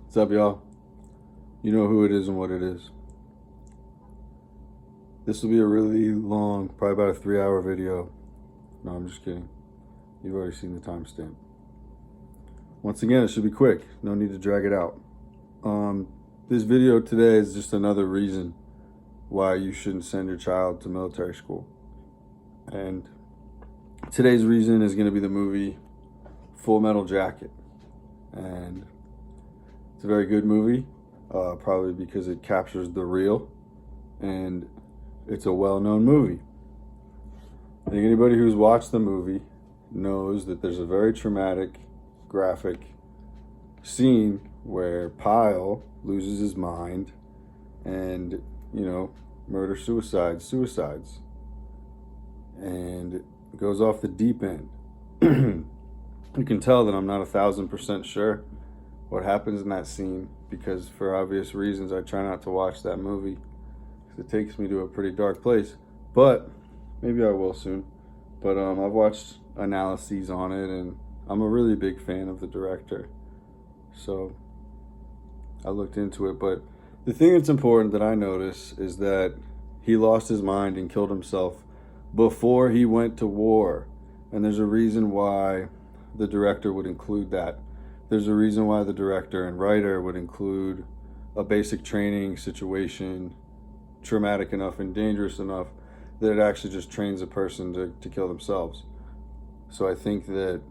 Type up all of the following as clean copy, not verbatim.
What's up, y'all? You know who it is and what it is. This will be a really long, probably about a 3-hour video. No, I'm just kidding. You've already seen the timestamp. Once again, it should be quick. No need to drag it out. This video today is just another reason why you shouldn't send your child to military school. And today's reason is going to be the movie Full Metal Jacket. And it's a very good movie, probably because it captures the real, and it's a well-known movie. I think anybody who's watched the movie knows that there's a very traumatic, graphic scene where Pyle loses his mind and, suicides, and goes off the deep end. You can tell that I'm not 1,000% sure what happens in that scene, because for obvious reasons I try not to watch that movie because it takes me to a pretty dark place. But maybe I will soon. But I've watched analyses on it, and I'm a really big fan of the director, so I looked into it. But the thing that's important that I notice is that he lost his mind and killed himself before he went to war, and there's a reason why the director would include that. There's a reason why the director and writer would include a basic training situation traumatic enough and dangerous enough that it actually just trains a person to kill themselves. So I think that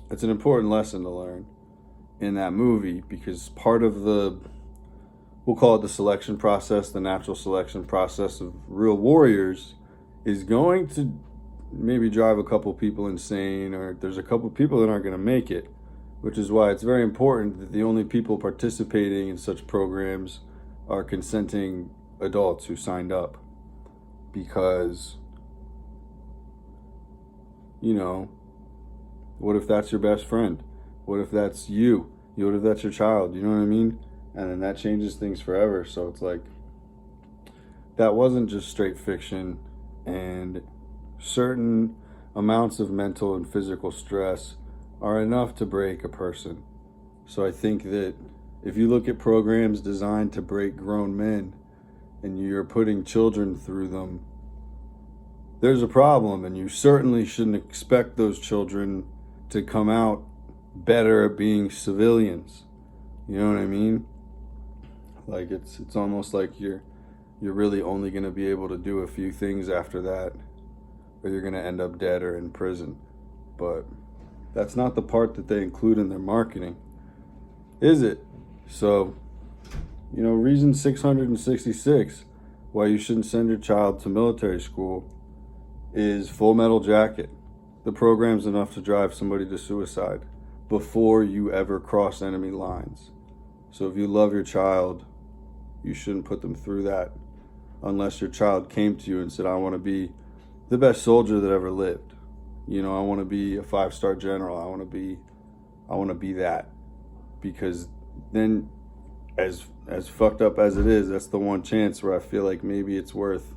it's an important lesson to learn in that movie, because part of we'll call it the selection process, the natural selection process of real warriors, is going to maybe drive a couple people insane, or there's a couple people that aren't going to make it, which is why it's very important that the only people participating in such programs are consenting adults who signed up. Because, what if that's your best friend? What if that's you? What if that's your child? You know what I mean? And then that changes things forever. So it's like, that wasn't just straight fiction, and certain amounts of mental and physical stress are enough to break a person. So I think that if you look at programs designed to break grown men and you're putting children through them, there's a problem, and you certainly shouldn't expect those children to come out better at being civilians. You know what I mean? Like, it's almost like you're really only going to be able to do a few things after that, or you're going to end up dead or in prison. But that's not the part that they include in their marketing, is it? So, reason 666 why you shouldn't send your child to military school is Full Metal Jacket. The program's enough to drive somebody to suicide before you ever cross enemy lines. So if you love your child, you shouldn't put them through that, unless your child came to you and said, I want to be the best soldier that ever lived. I want to be a 5-star general. I want to be that. Because then, as fucked up as it is, that's the one chance where I feel like maybe it's worth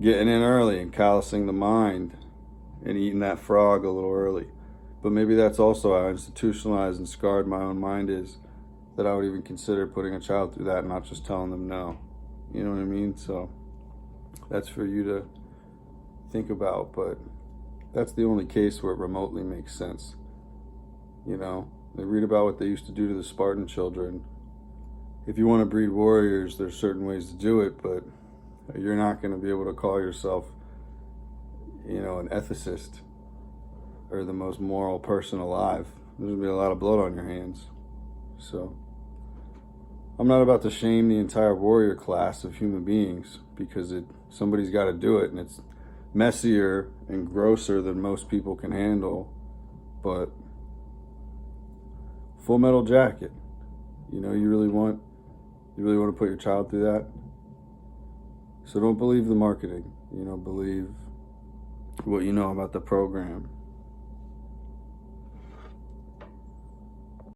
getting in early and callousing the mind and eating that frog a little early. But maybe that's also how institutionalized and scarred my own mind is, that I would even consider putting a child through that and not just telling them no. You know what I mean? So that's for you to think about, but that's the only case where it remotely makes sense. They read about what they used to do to the Spartan children. If you want to breed warriors, there's certain ways to do it, but you're not going to be able to call yourself, an ethicist or the most moral person alive. There's going to be a lot of blood on your hands. So I'm not about to shame the entire warrior class of human beings, because somebody's got to do it, and it's messier and grosser than most people can handle. But Full Metal Jacket, you really want to put your child through that. So don't believe the marketing. Believe what you know about the program.